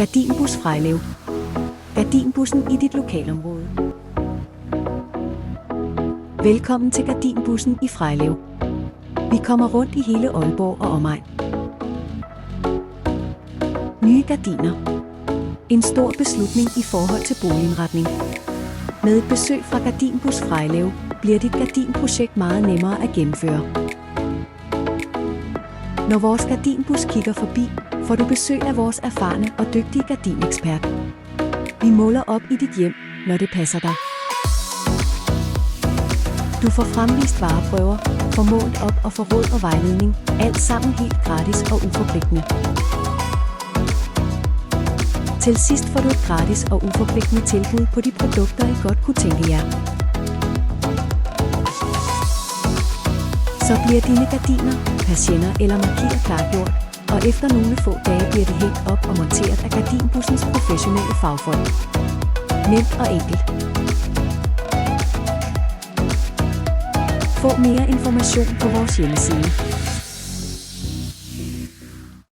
Gardinbus Frejlev. Gardinbussen i dit lokalområde. Velkommen til Gardinbussen i Frejlev. Vi kommer rundt i hele Aalborg og omegn. Nye gardiner. En stor beslutning i forhold til boligindretning. Med et besøg fra Gardinbus Frejlev bliver dit gardinprojekt meget nemmere at gennemføre. Når vores gardinbus kigger forbi, får du besøg af vores erfarne og dygtige gardinekspert. Vi måler op i dit hjem, når det passer dig. Du får fremvist vareprøver, får målt op og får råd og vejledning, alt sammen helt gratis og uforpligtende. Til sidst får du et gratis og uforpligtende tilbud på de produkter, I godt kunne tænke jer. Så bliver dine gardiner, persienner eller markier klargjort, og efter nogle få dage bliver det hængt op og monteret af Gardinbussens professionelle fagfolk. Nemt og enkelt. Få mere information på vores hjemmeside.